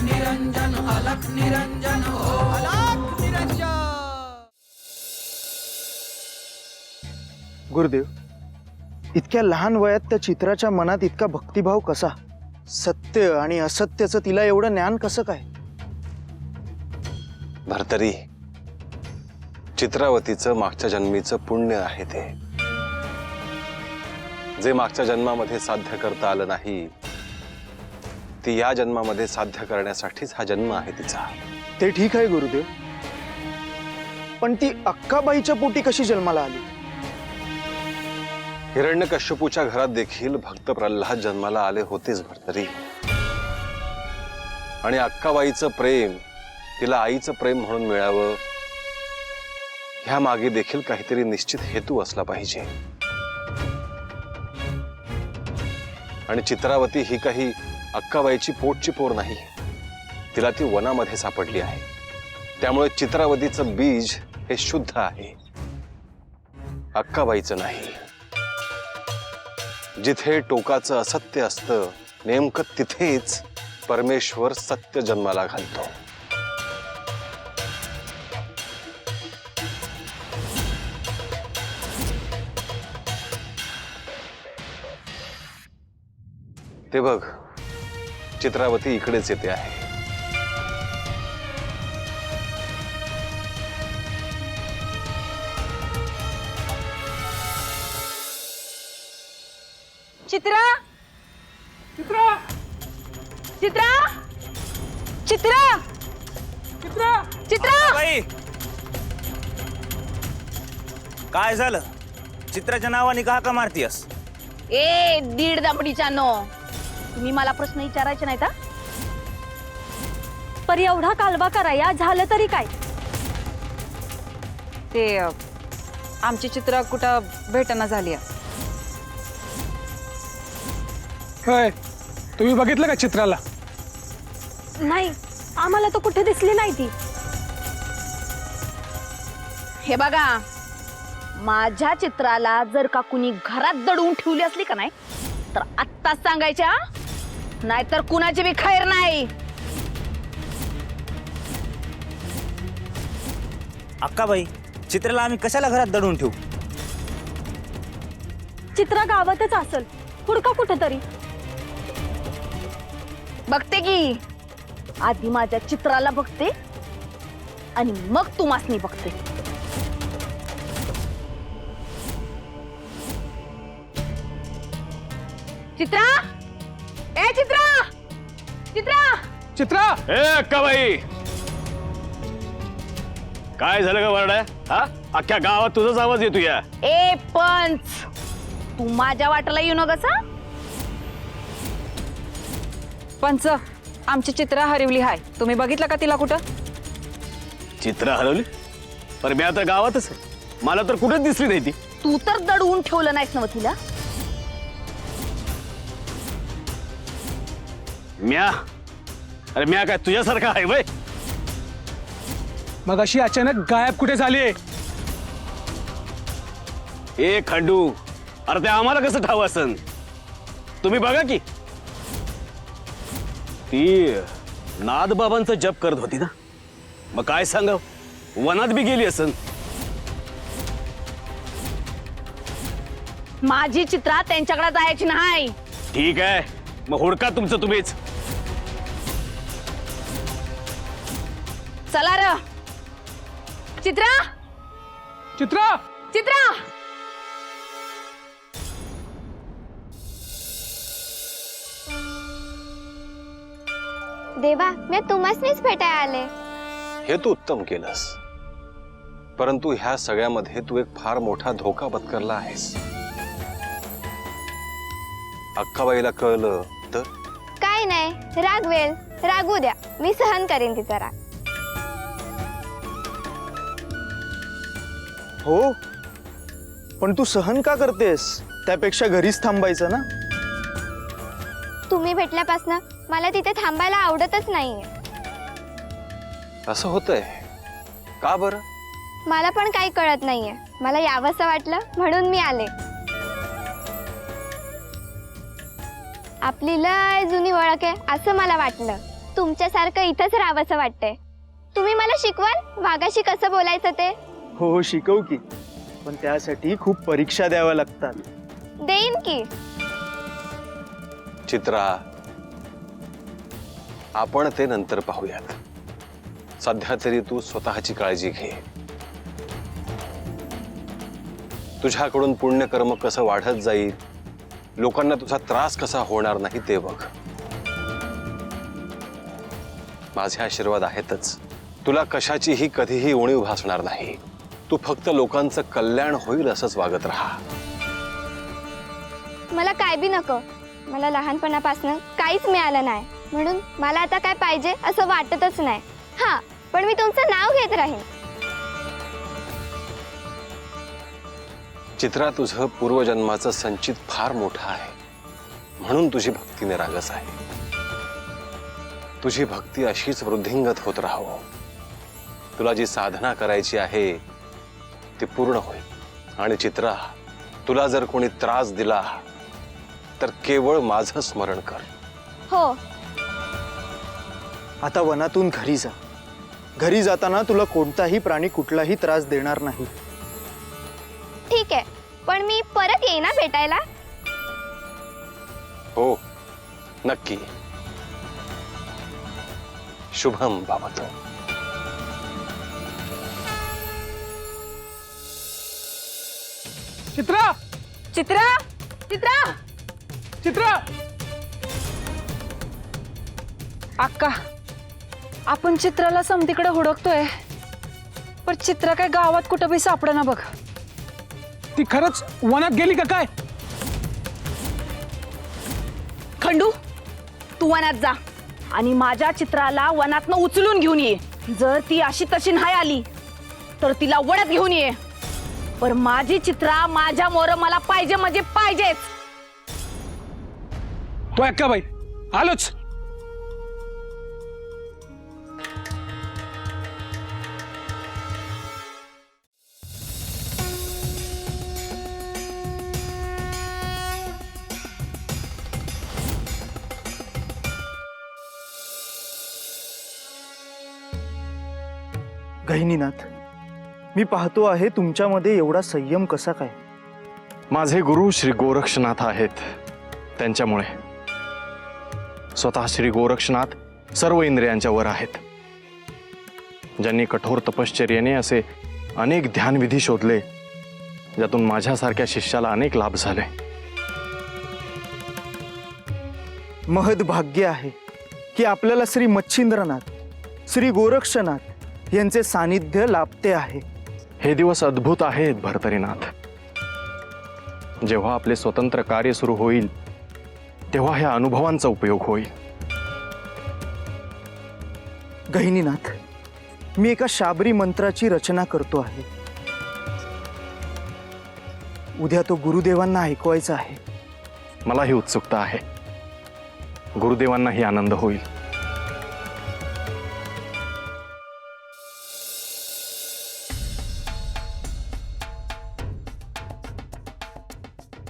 निरंजन अलख निरंजन हो अलख निरंजन। गुरुदेव, इतक्या लहान वयात त्या चित्राच्या मनात इतका भक्तिभाव कसा? सत्य आणि असत्याचं तिला एवढं ज्ञान कसं काय? भरतरी, चित्रावतीचं मागच्या जन्मीचं पुण्य आहे ते, जे मागच्या जन्मामध्ये साध्य करता आलं नाही ती या जन्मामध्ये साध्य करण्यासाठीच हा जन्म आहे तिचा। ते ठीक आहे गुरुदेव, पण ती अक्काबाईच्या पोटी कशी जन्माला आली? हिरण्यकश्यपूच्या घरात देखील भक्त प्रल्हाद जन्माला आले होतेच भरतरी, आणि अक्काबाईचं प्रेम तिला आईचं प्रेम म्हणून मिळावं ह्या मागे देखील काहीतरी निश्चित हेतू असला पाहिजे। आणि चित्रावती ही काही अक्काबाईची पोटची पोर नाही, तिला ती वनामध्ये सापडली आहे, त्यामुळे चित्रावतीचं बीज हे शुद्ध आहे, अक्काबाईचं नाही। जिथे टोकाचं असत्य असतं नेमकं तिथेच परमेश्वर सत्य जन्माला घालतो। ते बघ, चित्रावती इकडेच येते आहे। चित्रा, चित्रा, चित्रा, चित्रा, चित्रा, चित्रा। बाई, काय झालं? चित्राच्या नावाने का मारतीयस? ए दीड दापडीच्या नो, तुम्ही मला प्रश्न विचारायचे नाहीत? पर एवढा कालवा कराया झालं तरी काय? ते आमची चित्र कुठं भेटना झाली। होय, तुम्ही बघितलं का चित्राला? नाही, आम्हाला तो कुठे दिसली नाही ती। हे बघा, माझ्या चित्राला जर का कुणी घरात दडवून ठेवली असली का नाही तर आत्ताच सांगायच्या, नाहीतर कुणाची बी खैर नाही। अक्काबाई, चित्राला आम्ही कशाला घरात दडवून ठेवू? चित्रा गावातच असेल, हुडका कुठेतरी। बघते की, आधी माझ्या चित्राला बघते आणि मग तुम्हासनी बघते। चित्रा, ए चित्रा, चित्रा, चित्रा, ए अक्काबाई, काय झालं का वरड्या? हा, अख्ख्या गावात तुझाच आवाज येतो या। ए पंच, तू माझ्या वाटाला येऊ नकस। पंच, आमची चित्र हरवली आहे, तुम्ही बघितलं का तिला कुठं? चित्र हरवली? पण मी आता गावातच आहे, मला तर कुठेच दिसली नाही ती। तू तर दडवून ठेवलं नाहीस ना तिला? म्या? अरे म्या काय तुझ्यासारखा आहे वय? मग अशी अचानक गायब कुठे झाली? ए खंडू, अरे ते आम्हाला कसं ठाव असन? तुम्ही बघा की, ती नादबाबांचा जप करत होती ना, मग काय सांगाव, वनात बी गेली असन। माझी चित्रा त्यांच्याकडे जायची नाही। ठीक आहे, मग हुडका तुमचं तुम्हीच। चला र चित्रा, चित्रा, चित्रा। देवा, मी तुम्हासनीच भेटायला आले। हे तू उत्तम केलंस, परंतु ह्या सगळ्यामध्ये तू एक फार मोठा धोका पत्करला आहेस। अक्काबाईला कळलं तर? काय नाही, रागवेल, रागू द्या, मी सहन करेन तिचा राग। हो, पण तू सहन का करतेस? त्यापेक्षा घरीच थांबायचं ना। तुम्ही भेटल्यापासून मला तिथे थांबायला आवडतच नाहीये। असं होतंय का बरं? मला पण काही कळत नाहीये, मला यावंसं वाटलं म्हणून मी आले। आपली लय जुनी ओळख आहे असं मला वाटलं, तुमच्यासारखं इथंच राहावंसं वाटतंय. तुम्ही मला शिकवाल वाघाशी कसं बोलायचं ते? हो शिकवू की, पण त्यासाठी खूप परीक्षा द्याव्या लागतात. देईन की. चित्रा, आपण ते नंतर पाहूयात. सध्या तरी तू स्वतःची काळजी घे. तुझ्याकडून पुण्यकर्म कसं वाढत जाईल, लोकांना तुझा त्रास कसा होणार नाही ते बघ. माझे आशीर्वाद आहेतच. तुला कशाचीही कधीही उणीव भासणार नाही. तू फक्त लोकांचं कल्याण होईल असंच वागत राहा. मला काय बी नको. मला लहानपणापासून काहीच मिळालं नाही, म्हणून मला आता काय पाहिजे असं वाटतच नाही. हा, पण मी तुमचं नाव घेत राहीन. चित्रा, तुझं पूर्वजन्माचं संचित फार मोठं आहे, म्हणून तुझी भक्ती निरागस आहे. तुझी भक्ती अशीच वृद्धिंगत होत राहावं. तुला जी साधना करायची आहे ती पूर्ण होईल. आणि चित्रा, तुला जर कोणी त्रास दिला तर केवळ माझं स्मरण कर. हो. आता वनातून घरी जा. घरी जाताना तुला कोणताही प्राणी कुठलाही त्रास देणार नाही. ठीक आहे, पण मी परत येईन ना भेटायला. हो, नक्की. शुभम बाबत. चित्रा चित्रा चित्रा चित्रा अक्का, आपण चित्राला समतीकडे हुडकतोय, पण चित्रा काय गावात कुठं बी सापडेना बघ. ती खरंच वनात गेली का काय? खंडू, तू वनात जा आणि माझ्या चित्राला वनातनं उचलून घेऊन ये. जर ती अशी तशी नाही आली तर तिला वनात घेऊन ये. पण माझी चित्रा माझ्या मोर मला पाहिजे म्हणजे पाहिजेच. तो अक्काबाई आलोच. गहिनीनाथ, मी पाहतो आहे तुमच्यामध्ये एवढा संयम कसा काय? माझे गुरु श्री गोरक्षनाथ आहेत, त्यांच्यामुळे. स्वतः श्री गोरक्षनाथ सर्व इंद्रियांच्या वर आहेत. ज्यांनी कठोर तपश्चर्याने असे अनेक ध्यानविधी शोधले, ज्यातून माझ्यासारख्या शिष्याला अनेक लाभ झाले. महद भाग्य आहे की आपल्याला श्री मच्छिंद्रनाथ, श्री गोरक्षनाथ यांचे सानिध्य लाभते आहे. हे दिवस अद्भुत आहेत भर्तरीनाथ. जेव्हा आपले स्वतंत्र कार्य सुरू होईल तेव्हा ह्या अनुभवांचा उपयोग होईल. गहिनीनाथ, मी एका शाबरी मंत्राची रचना करतो आहे. उद्या तो गुरुदेवांना ऐकवायचा आहे. मलाही उत्सुकता आहे. गुरुदेवांनाही आनंद होईल.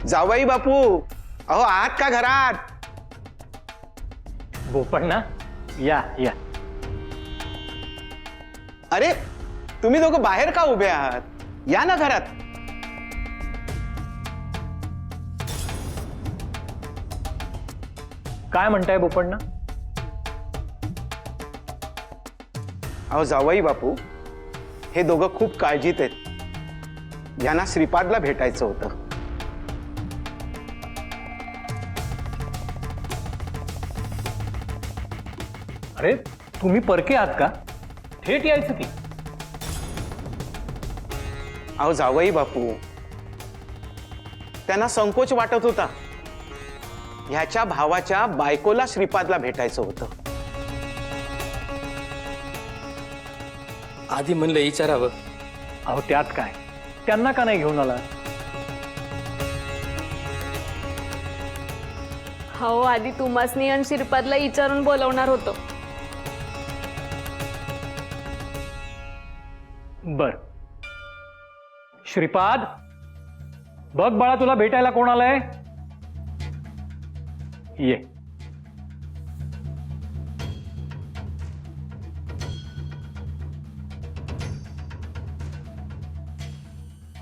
जावई बापू, अहो आहात का घरात? बोपण्णा, या या. अरे, तुम्ही दोघं बाहेर का उभे आहात? या ना घरात. काय म्हणताय बोपण्णा? अहो जावई बापू, हे दोघं खूप काळजीत आहेत. यांना श्रीपादला भेटायचं होतं. अरे, तुम्ही परके आहात का? थेट यायचं की. अहो जावई बापू, त्यांना संकोच वाटत होता. ह्याच्या भावाच्या बायकोला श्रीपादला भेटायचं होतं. आधी म्हणलं विचारावं. अहो त्यात काय, त्यांना का नाही घेऊन आला? हो, आधी तुम्हासनी आणि श्रीपादला विचारून बोलवणार होतो. बर. श्रीपाद, बघ बाळा, तुला भेटायला कोण आलंय? ये.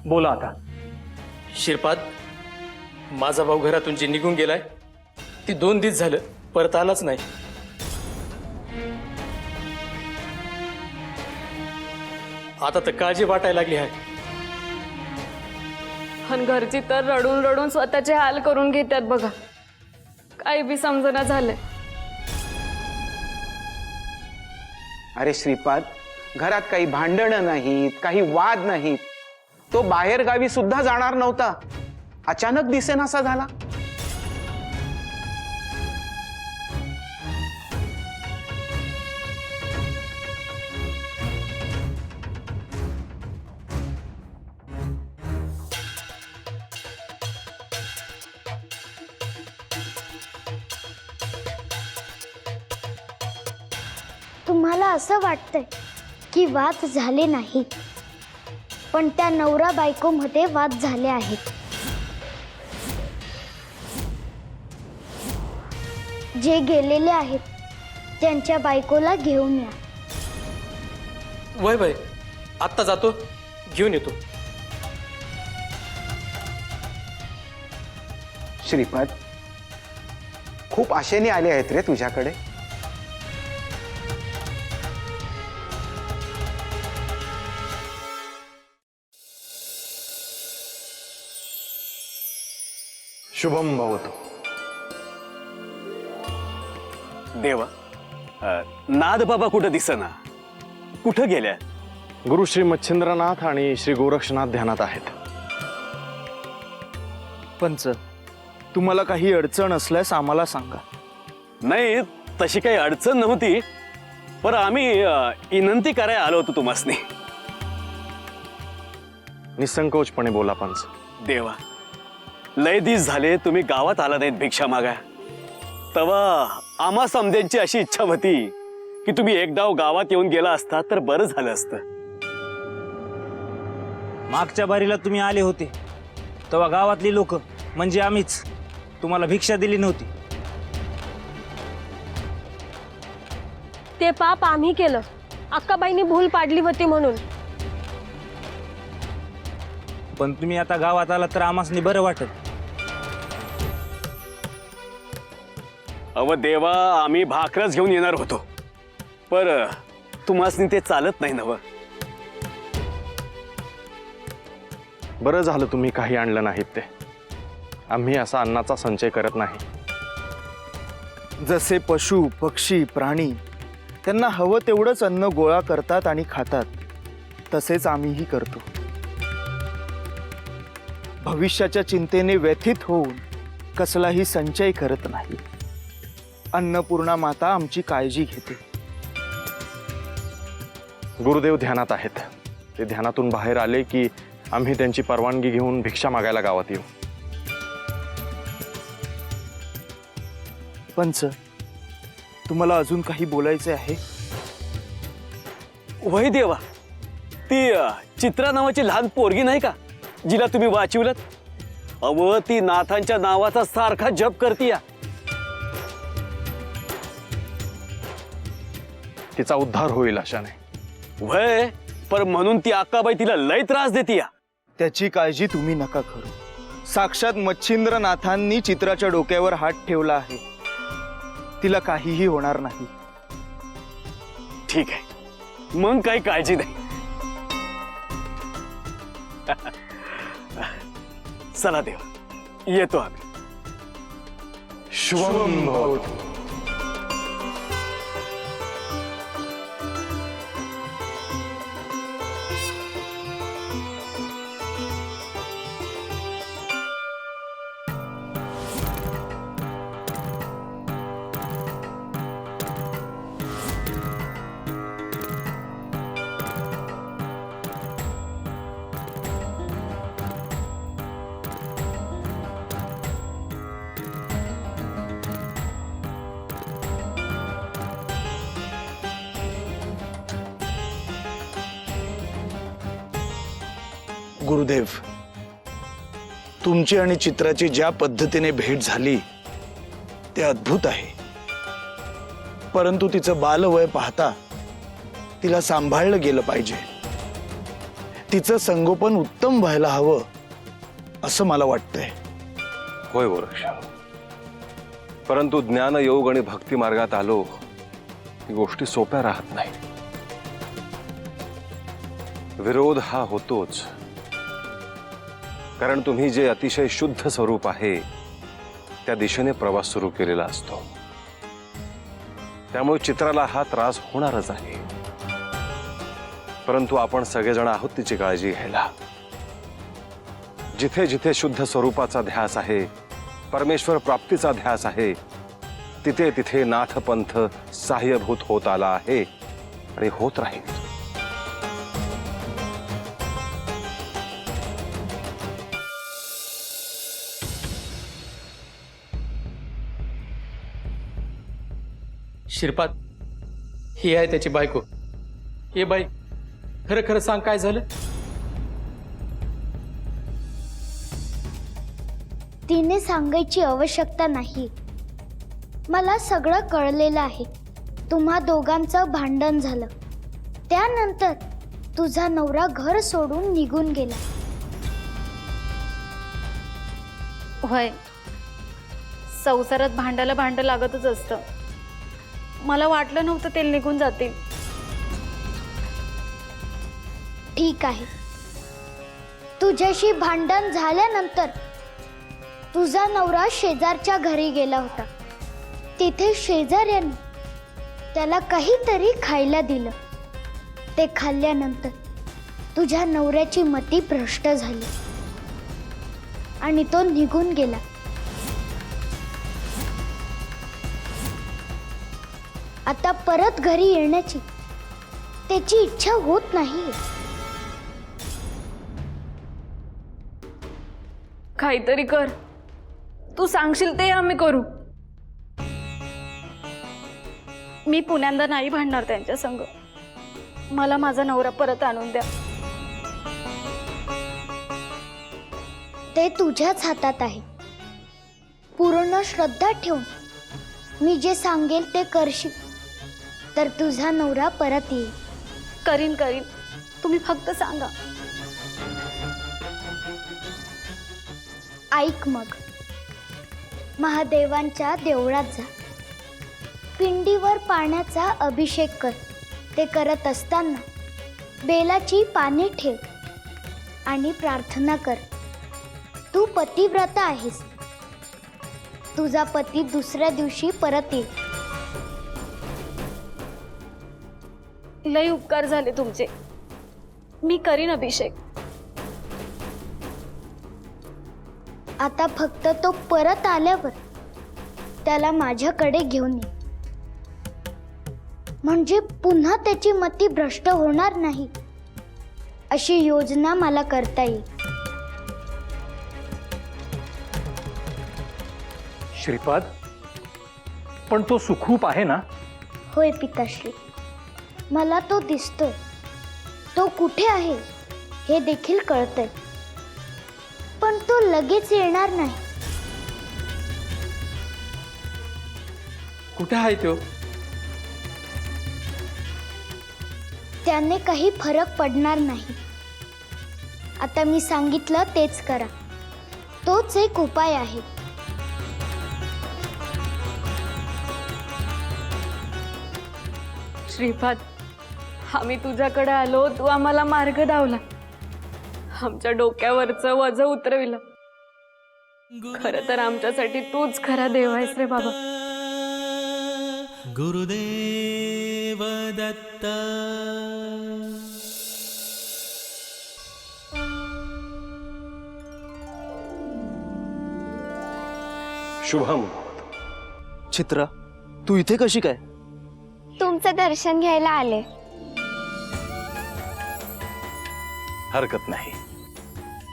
बोला आता. शिरपाद, माझा भाऊ घरातून जे निघून गेलाय ती 2 दिवस झालं परत आलाच नाही. आता तर काळजी वाटायला लागली आहे. आणि घरची तर रडून रडून स्वतःचे हाल करून घेतात बघा. काही बी समजना झालंय. अरे श्रीपाद, घरात काही भांडणं नाहीत, काही वाद नाहीत. तो बाहेर गावी सुद्धा जाणार नव्हता, अचानक दिसेनासा झाला. तुम्हाला असं वाटतंय की वाद झाले नाहीत, पण त्या नवरा बायकोमध्ये वाद झाले आहेत. जे गेलेले आहेत त्यांच्या बायकोला घेऊन या. वय वय, आत्ता जातो, घेऊन येतो. श्रीपाद, खूप आशेने आले आहेत रे तुझ्याकडे. शुभम भवतु. देवा, नाद बाबा कुठं दिसना, कुठं गेल्या? गुरु श्री मच्छिंद्रनाथ आणि श्री गोरक्षनाथ ध्यानात आहेत. पंच, तुम्हाला काही अडचण असल्यास आम्हाला सांगा. नाही, तशी काही अडचण नव्हती, पण आम्ही विनंती करायला आलो होतो तुम्हासनी. निसंकोचपणे बोला पंच. देवा, लय दिस झाले तुम्ही गावात आला नाहीत भिक्षा मागा. तवा आम्हा समध्यांची अशी इच्छा होती की तुम्ही एकदा गावात येऊन गेला असता तर बरं झालं असतं. मागच्या बारीला तुम्ही आले होते तेव्हा गावातली लोक म्हणजे आम्हीच तुम्हाला भिक्षा दिली नव्हती. ते पाप आम्ही केलं, अक्काबाईंनी भूल पाडली होती म्हणून. पण तुम्ही आता गावात आला तर आम्हासनी बरं वाटत. अव देवा, आम्ही भाकरच घेऊन येणार होतो, पर तुम्हासनी ते चालत नाही नव. बरं झालं तुम्ही काही आणलं नाहीत ते. आम्ही असा अन्नाचा संचय करत नाही. जसे पशु पक्षी प्राणी त्यांना हवं तेवढंच अन्न गोळा करतात आणि खातात, तसेच आम्हीही करतो. भविष्याच्या चिंतेने व्यथित होऊन कसलाही संचय करत नाही. अन्नपूर्णा माता आमची काळजी घेते. गुरुदेव ध्यानात आहेत. ते ध्यानातून बाहेर आले की आम्ही त्यांची परवानगी घेऊन भिक्षा मागायला गावात येऊ. पंच, तुम्हाला अजून काही बोलायचे आहे? वय देवा, ती चित्रा नावाची लहान पोरगी नाही का जिला तुम्ही वाचवलत? अव ती नाथांच्या नावाचा सारखा जप करतीया. तिचा उद्धार होईल अशाने. वय, पर म्हणून ती अक्काबाई तिला लय त्रास देतीया. त्याची काळजी तुम्ही नका करू. साक्षात मच्छिंद्रनाथांनी चित्राच्या डोक्यावर हात ठेवला आहे. तिला काहीही होणार नाही. ठीक आहे, मग काही काळजी नाही. चला देवा, येतो आम्ही. शुभम भवतु. गुरुदेव, तुमची आणि चित्राची ज्या पद्धतीने भेट झाली ते अद्भुत आहे. परंतु तिचं बालवय पाहता तिला सांभाळलं गेलं पाहिजे. तिचं संगोपन उत्तम व्हायला हवं असं मला वाटतंय. होय गोरक्ष, परंतु ज्ञान योग आणि भक्ती मार्गात आलो की गोष्टी सोप्या राहत नाही. विरोध हा होतोच, कारण तुम्ही जे अतिशय शुद्ध स्वरूप आहे त्या दिशेने प्रवास सुरू केलेला असतो. त्यामुळे चित्राला हा त्रास होणारच आहे. परंतु आपण सगळेजण आहोत तिची काळजी घ्यायला. जिथे जिथे शुद्ध स्वरूपाचा ध्यास आहे, परमेश्वर प्राप्तीचा ध्यास आहे, तिथे तिथे नाथपंथ सहाय्यभूत होत आला आहे आणि होत राहील. श्रीपाद, ही आहे त्याची बायको. हे बाई, खरं खरं सांग, काय झालं? तिने सांगायची आवश्यकता नाही. मला सगळं कळलेलं आहे. तुम्हा दोघांचं भांडण झालं, त्यानंतर तुझा नवरा घर सोडून निघून गेला. होय, संसारात भांडायला भांड लागतच असतं. मला वाटलं नव्हतं ते निघून जातील. ठीक आहे, तुझ्याशी भांडण झाल्यानंतर तुझा नवरा शेजारच्या घरी गेला होता. तिथे शेजाऱ्याने त्याला काहीतरी खायला दिलं. ते खाल्ल्यानंतर तुझ्या नवऱ्याची मती भ्रष्ट झाली आणि तो निघून गेला. आता परत घरी येण्याची त्याची इच्छा होत नाही. काहीतरी कर. तू सांगशील ते आम्ही करू. मी पुण्यांदा नाही भांडणार त्यांच्या संग. मला माझा नवरा परत आणून द्या. ते तुझ्याच हातात आहे. पूर्ण श्रद्धा ठेवून मी जे सांगेल ते करशील तर तुझा नवरा परत येईल. करीन करीन, तुम्ही फक्त सांगा. ऐक, मग महादेवांच्या देवळात जा. पिंडीवर पाण्याचा अभिषेक कर. ते करत असताना बेलाची पाने ठेव आणि प्रार्थना कर. तू पतिव्रता आहेस. तुझा पती दुसऱ्या दिवशी परत येईल. लय उपकार झाले तुमचे. मी करीन अभिषेक. आता फक्त तो परत आल्यावर त्याला माझ्याकडे घेऊन ये, म्हणजे पुन्हा त्याची मती भ्रष्ट होणार नाही अशी योजना मला करता येईल. श्रीपाद, पण तो सुखरूप आहे ना? होय पिताश्री, मला तो दिसतोय. तो कुठे आहे हे देखील कळतंय, पण तो लगेच येणार नाही. कुठे आहे तो? त्याने काही फरक पडणार नाही. आता मी सांगितलं तेच करा. तोच एक उपाय आहे. श्रीपाद, आम्ही तुझ्याकडे आलो, तू आम्हाला मार्ग दावला, आमच्या डोक्यावरचं वज उतरविलं. खरं तर आमच्यासाठी तूच खरा देव आहेस रे बाबा. गुरुदेव दत्त. शुभम. चित्रा, तू इथे कशी काय? तुमचं दर्शन घ्यायला आले. हरकत नाही.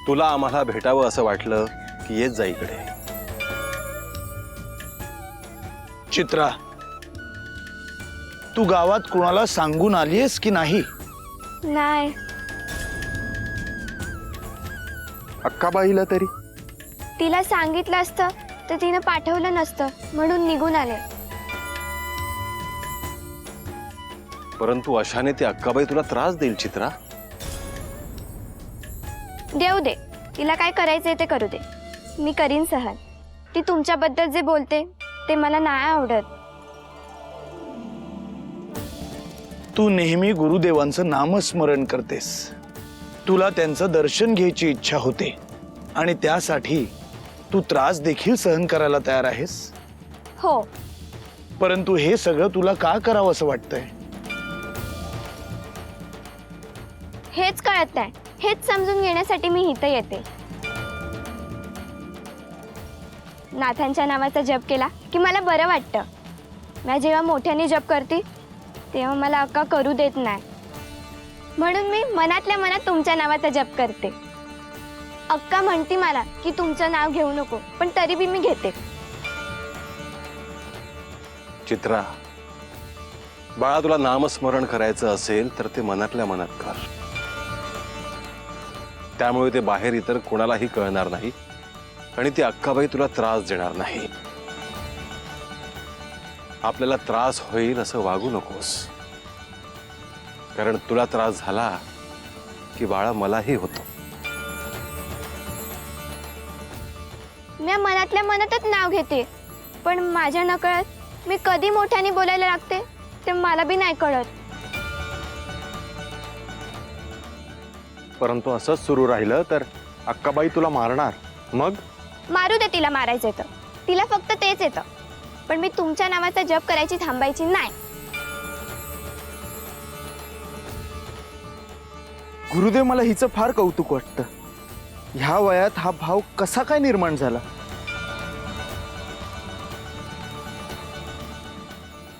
तुला आम्हाला भेटावं असं वाटलं की येत जा इकडे. चित्रा, तू गावात कुणाला सांगून आलीयस की नाही? नाही. अक्काबाईला तरी? तिला सांगितलं असतं तर तिनं पाठवलं नसतं, म्हणून निघून आले. परंतु अशाने ती अक्काबाई तुला त्रास देईल चित्रा. देऊ दे, तिला काय करायचंय ते करू दे. मी करीन सहन. ती तुमच्याबद्दल जे बोलते ते मला नाही आवडत. तू नेहमी गुरुदेवांचं नामस्मरण करतेस. तुला त्यांचं दर्शन घ्यायची इच्छा होते आणि त्यासाठी तू त्रास देखील सहन करायला तयार आहेस. हो, परंतु हे सगळं तुला का करावं असं वाटतंय? हेच कळत नाही. हेच समजून घेण्यासाठी मी इथं येते. नाथांच्या नावाचा जप केला की मला बरं वाटतं. मी जेव्हा मोठ्याने जप करते तेव्हा मला अक्का करू देत नाही. म्हणून मी मनातल्या मनात तुमच्या नावाचा जप करते. अक्का म्हणती मला की तुमचं नाव घेऊ नको, पण तरी बी मी घेते. चित्रा, बाळा, तुला नामस्मरण करायचं असेल तर ते मनातल्या मनात कर. त्यामुळे ते बाहेर इतर कोणालाही कळणार नाही आणि ती अक्काबाई तुला त्रास देणार नाही. आपल्याला त्रास होईल असं वागू नकोस, कारण तुला त्रास झाला की बाळा मलाही होतो. मी मनातल्या मनातच नाव घेते, पण माझ्या नकळत मी कधी मोठ्याने बोलायला लागते ते मला बी नाही कळत. परंतु असंच सुरू राहिलं तर अक्काबाई तुला मारणार. मग मारू दे, तिला मारायचं येतं. तिला फक्त तेच येतं. पण मी तुमच्या नावाचा जप करायची थांबायची नाही. गुरुदेव, मला हिचं फार कौतुक वाटतं. ह्या वयात हा भाव कसा काय निर्माण झाला?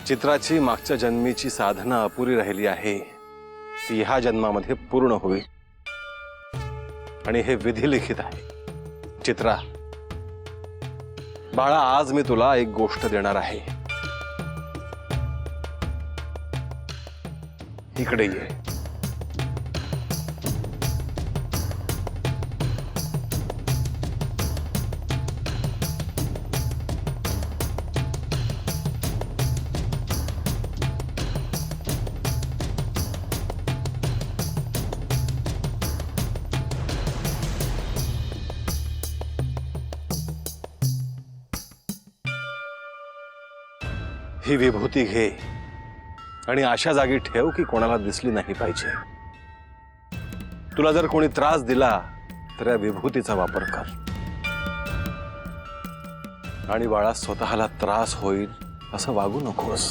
चित्राची मागच्या जन्मीची साधना अपुरी राहिली आहे, ती ह्या जन्मामध्ये पूर्ण होईल आणि हे विधी लिखित आहे. चित्रा बाळा, आज मी तुला एक गोष्ट देणार आहे. इकडे ये. ही विभूती घे आणि अशा जागी ठेव की कोणाला दिसली नाही पाहिजे. तुला जर कोणी त्रास दिला तर या विभूतीचा वापर कर. आणि बाळा, स्वतःला त्रास होईल असं वागू नकोस.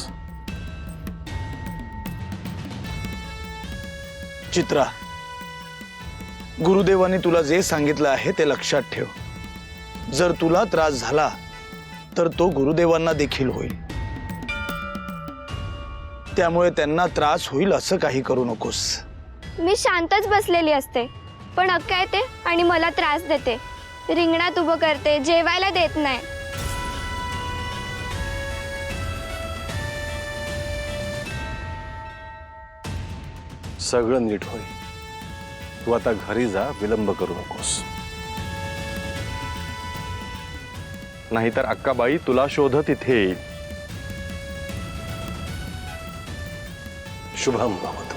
चित्रा, गुरुदेवाने तुला जे सांगितलं आहे ते लक्षात ठेव. जर तुला त्रास झाला तर तो गुरुदेवांना देखील होईल. त्यामुळे त्यांना त्रास होईल असं काही करू नकोस. मी शांतच बसलेली असते, पण अक्का येते आणि मला त्रास देते. रिंगणात उभं करते, जेवायला देत नाही. सगळं नीट होईल. तू आता घरी जा, विलंब करू नकोस. नाहीतर अक्काबाई तुला शोधत इथे येईल. शुभम भवतु.